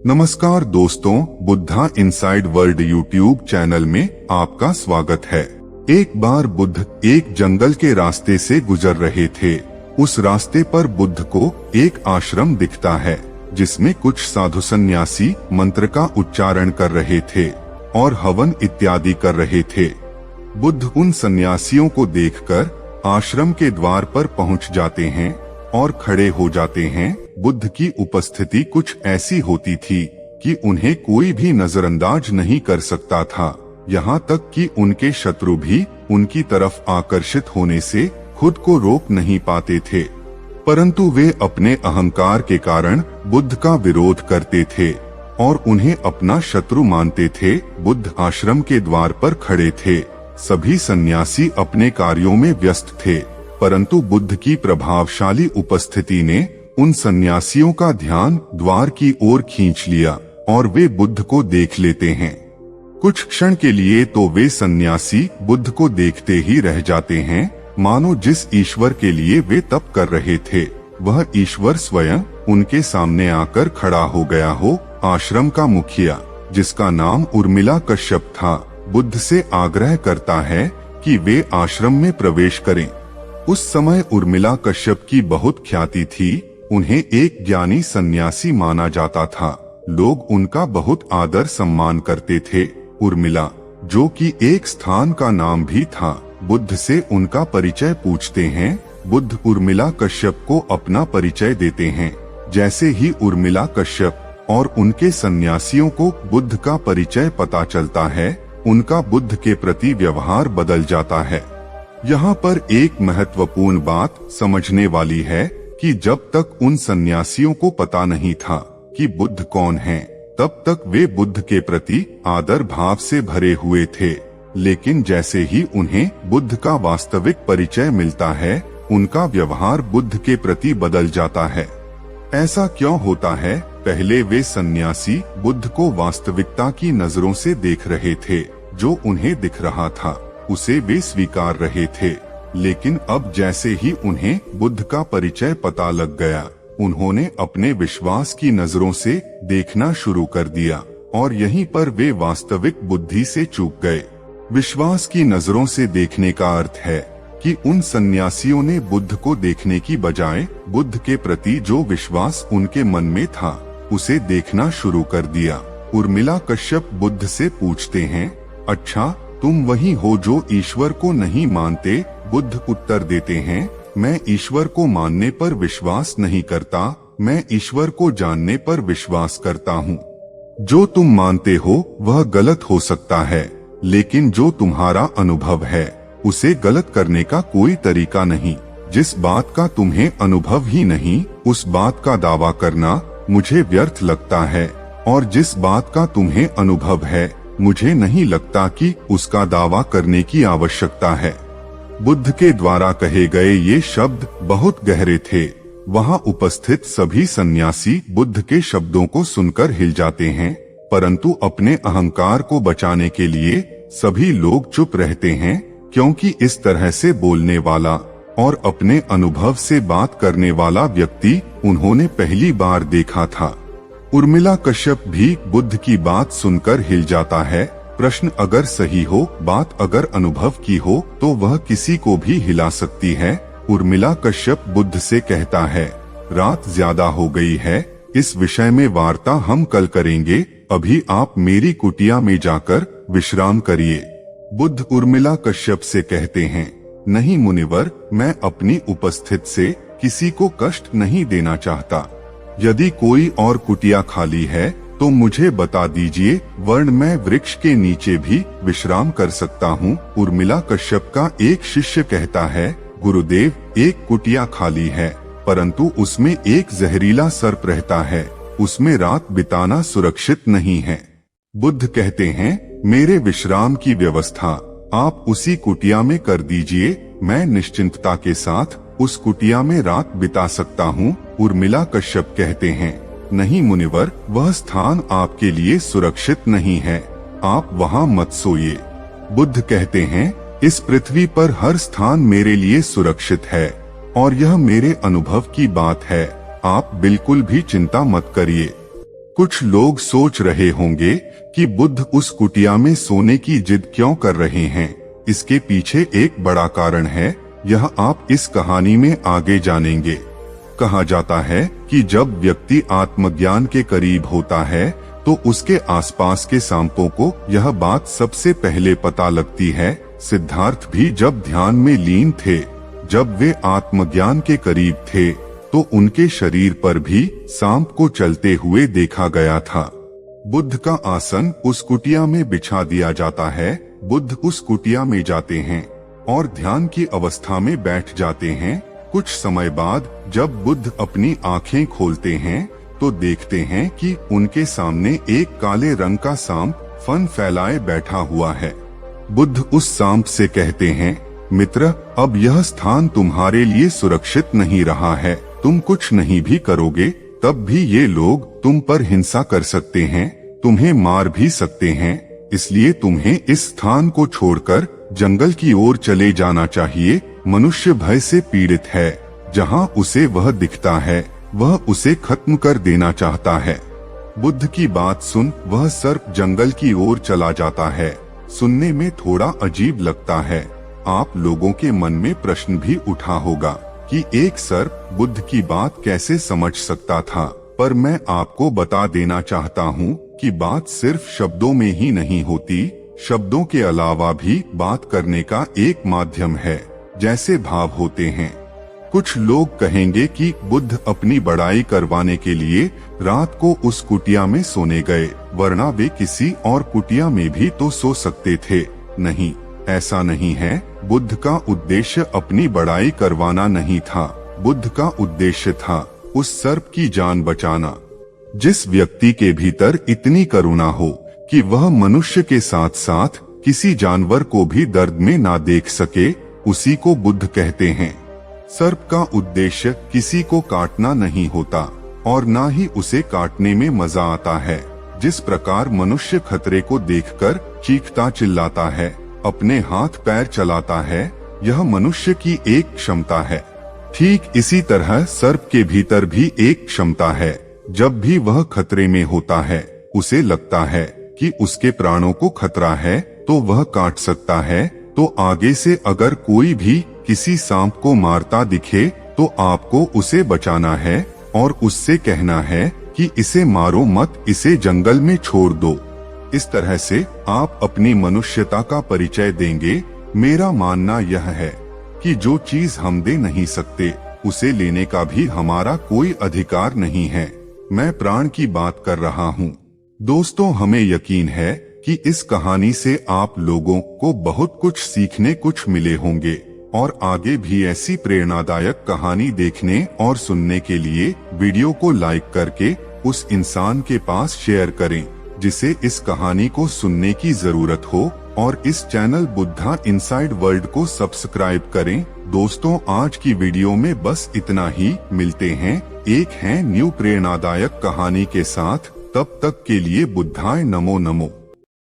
नमस्कार दोस्तों, Buddha inside world YouTube channel में आपका स्वागत है। एक बार बुद्ध एक जंगल के रास्ते से गुजर रहे थे। उस रास्ते पर बुद्ध को एक आश्रम दिखता है जिसमें कुछ साधु सन्यासी मंत्र का उच्चारण कर रहे थे और हवन इत्यादि कर रहे थे। बुद्ध उन सन्यासियों को देखकर आश्रम के द्वार पर पहुंच जाते हैं और खड़े हो जाते हैं। बुद्ध की उपस्थिति कुछ ऐसी होती थी कि उन्हें कोई भी नजरअंदाज नहीं कर सकता था। यहाँ तक कि उनके शत्रु भी उनकी तरफ आकर्षित होने से खुद को रोक नहीं पाते थे, परंतु वे अपने अहंकार के कारण बुद्ध का विरोध करते थे और उन्हें अपना शत्रु मानते थे। बुद्ध आश्रम के द्वार पर खड़े थे। सभी सन्यासी अपने कार्यों में व्यस्त थे, परंतु बुद्ध की प्रभावशाली उपस्थिति ने उन सन्यासियों का ध्यान द्वार की ओर खींच लिया और वे बुद्ध को देख लेते हैं। कुछ क्षण के लिए तो वे सन्यासी बुद्ध को देखते ही रह जाते हैं, मानो जिस ईश्वर के लिए वे तप कर रहे थे वह ईश्वर स्वयं उनके सामने आकर खड़ा हो गया हो। आश्रम का मुखिया, जिसका नाम उर्मिला कश्यप था, बुद्ध से आग्रह करता है कि वे आश्रम में प्रवेश करें। उस समय उर्मिला कश्यप की बहुत ख्याति थी। उन्हें एक ज्ञानी सन्यासी माना जाता था। लोग उनका बहुत आदर सम्मान करते थे। उर्मिला, जो कि एक स्थान का नाम भी था, बुद्ध से उनका परिचय पूछते हैं। बुद्ध उर्मिला कश्यप को अपना परिचय देते हैं। जैसे ही उर्मिला कश्यप और उनके सन्यासियों को बुद्ध का परिचय पता चलता है, उनका बुद्ध के प्रति व्यवहार बदल जाता है। यहाँ पर एक महत्वपूर्ण बात समझने वाली है कि जब तक उन सन्यासियों को पता नहीं था कि बुद्ध कौन हैं, तब तक वे बुद्ध के प्रति आदर भाव से भरे हुए थे। लेकिन जैसे ही उन्हें बुद्ध का वास्तविक परिचय मिलता है, उनका व्यवहार बुद्ध के प्रति बदल जाता है। ऐसा क्यों होता है? पहले वे सन्यासी बुद्ध को वास्तविकता की नजरों से देख रहे थे। जो उन्हें दिख रहा था उसे वे स्वीकार रहे थे, लेकिन अब जैसे ही उन्हें बुद्ध का परिचय पता लग गया, उन्होंने अपने विश्वास की नजरों से देखना शुरू कर दिया और यहीं पर वे वास्तविक बुद्धि से चूक गए। विश्वास की नजरों से देखने का अर्थ है कि उन सन्यासियों ने बुद्ध को देखने की बजाय बुद्ध के प्रति जो विश्वास उनके मन में था उसे देखना शुरू कर दिया। उर्मिला कश्यप बुद्ध से पूछते हैं, अच्छा, तुम वही हो जो ईश्वर को नहीं मानते? बुद्ध उत्तर देते हैं, मैं ईश्वर को मानने पर विश्वास नहीं करता, मैं ईश्वर को जानने पर विश्वास करता हूँ। जो तुम मानते हो वह गलत हो सकता है, लेकिन जो तुम्हारा अनुभव है उसे गलत करने का कोई तरीका नहीं। जिस बात का तुम्हें अनुभव ही नहीं, उस बात का दावा करना मुझे व्यर्थ लगता है, और जिस बात का तुम्हें अनुभव है मुझे नहीं लगता कि उसका दावा करने की आवश्यकता है। बुद्ध के द्वारा कहे गए ये शब्द बहुत गहरे थे। वहाँ उपस्थित सभी सन्यासी बुद्ध के शब्दों को सुनकर हिल जाते हैं, परंतु अपने अहंकार को बचाने के लिए सभी लोग चुप रहते हैं, क्योंकि इस तरह से बोलने वाला और अपने अनुभव से बात करने वाला व्यक्ति उन्होंने पहली बार देखा था। उर्मिला कश्यप भी बुद्ध की बात सुनकर हिल जाता है। प्रश्न अगर सही हो, बात अगर अनुभव की हो, तो वह किसी को भी हिला सकती है। उर्मिला कश्यप बुद्ध से कहता है, रात ज्यादा हो गई है, इस विषय में वार्ता हम कल करेंगे। अभी आप मेरी कुटिया में जाकर विश्राम करिए। बुद्ध उर्मिला कश्यप से कहते हैं, नहीं मुनिवर, मैं अपनी उपस्थिति से किसी को कष्ट नहीं देना चाहता। यदि कोई और कुटिया खाली है तो मुझे बता दीजिए, वरन मैं वृक्ष के नीचे भी विश्राम कर सकता हूँ। उर्मिला कश्यप का एक शिष्य कहता है, गुरुदेव, एक कुटिया खाली है, परंतु उसमें एक जहरीला सर्प रहता है, उसमें रात बिताना सुरक्षित नहीं है। बुद्ध कहते हैं, मेरे विश्राम की व्यवस्था आप उसी कुटिया में कर दीजिए, मैं निश्चिंतता के साथ उस कुटिया में रात बिता सकता हूँ। उर्मिला कश्यप कहते हैं, नहीं मुनिवर, वह स्थान आपके लिए सुरक्षित नहीं है, आप वहाँ मत सोइए। बुद्ध कहते हैं, इस पृथ्वी पर हर स्थान मेरे लिए सुरक्षित है और यह मेरे अनुभव की बात है, आप बिल्कुल भी चिंता मत करिए। कुछ लोग सोच रहे होंगे कि बुद्ध उस कुटिया में सोने की जिद क्यों कर रहे हैं। इसके पीछे एक बड़ा कारण है, यह आप इस कहानी में आगे जानेंगे। कहा जाता है कि जब व्यक्ति आत्मज्ञान के करीब होता है तो उसके आसपास के सांपों को यह बात सबसे पहले पता लगती है। सिद्धार्थ भी जब ध्यान में लीन थे, जब वे आत्मज्ञान के करीब थे, तो उनके शरीर पर भी सांप को चलते हुए देखा गया था। बुद्ध का आसन उस कुटिया में बिछा दिया जाता है। बुद्ध उस कुटिया में जाते हैं और ध्यान की अवस्था में बैठ जाते हैं। कुछ समय बाद जब बुद्ध अपनी आंखें खोलते हैं तो देखते हैं कि उनके सामने एक काले रंग का सांप फन फैलाए बैठा हुआ है। बुद्ध उस सांप से कहते हैं, मित्र, अब यह स्थान तुम्हारे लिए सुरक्षित नहीं रहा है। तुम कुछ नहीं भी करोगे तब भी ये लोग तुम पर हिंसा कर सकते हैं, तुम्हें मार भी सकते हैं। इसलिए तुम्हें इस स्थान को छोड़कर जंगल की ओर चले जाना चाहिए। मनुष्य भय से पीड़ित है। जहाँ उसे वह दिखता है वह उसे खत्म कर देना चाहता है। बुद्ध की बात सुन वह सर्प जंगल की ओर चला जाता है। सुनने में थोड़ा अजीब लगता है। आप लोगों के मन में प्रश्न भी उठा होगा कि एक सर्प बुद्ध की बात कैसे समझ सकता था, पर मैं आपको बता देना चाहता हूँ कि बात सिर्फ शब्दों में ही नहीं होती। शब्दों के अलावा भी बात करने का एक माध्यम है, जैसे भाव होते हैं। कुछ लोग कहेंगे कि बुद्ध अपनी बड़ाई करवाने के लिए रात को उस कुटिया में सोने गए, वरना वे किसी और कुटिया में भी तो सो सकते थे। नहीं, ऐसा नहीं है। बुद्ध का उद्देश्य अपनी बड़ाई करवाना नहीं था। बुद्ध का उद्देश्य था उस सर्प की जान बचाना। जिस व्यक्ति के भीतर इतनी करुणा हो कि वह मनुष्य के साथ साथ किसी जानवर को भी दर्द में ना देख सके, उसी को बुद्ध कहते हैं। सर्प का उद्देश्य किसी को काटना नहीं होता और ना ही उसे काटने में मजा आता है। जिस प्रकार मनुष्य खतरे को देखकर चीखता चिल्लाता है, अपने हाथ पैर चलाता है, यह मनुष्य की एक क्षमता है। ठीक इसी तरह सर्प के भीतर भी एक क्षमता है। जब भी वह खतरे में होता है, उसे लगता है कि उसके प्राणों को खतरा है, तो वह काट सकता है। तो आगे से अगर कोई भी किसी सांप को मारता दिखे तो आपको उसे बचाना है और उससे कहना है कि इसे मारो मत, इसे जंगल में छोड़ दो। इस तरह से आप अपनी मनुष्यता का परिचय देंगे। मेरा मानना यह है कि जो चीज हम दे नहीं सकते उसे लेने का भी हमारा कोई अधिकार नहीं है। मैं प्राण की बात कर रहा हूँ। दोस्तों, हमें यकीन है कि इस कहानी से आप लोगों को बहुत कुछ सीखने कुछ मिले होंगे और आगे भी ऐसी प्रेरणादायक कहानी देखने और सुनने के लिए वीडियो को लाइक करके उस इंसान के पास शेयर करें जिसे इस कहानी को सुनने की जरूरत हो, और इस चैनल बुद्धा इनसाइड वर्ल्ड को सब्सक्राइब करें। दोस्तों, आज की वीडियो में बस इतना ही। मिलते हैं एक है न्यू प्रेरणादायक कहानी के साथ। तब तक के लिए बुद्धाय नमो नमो।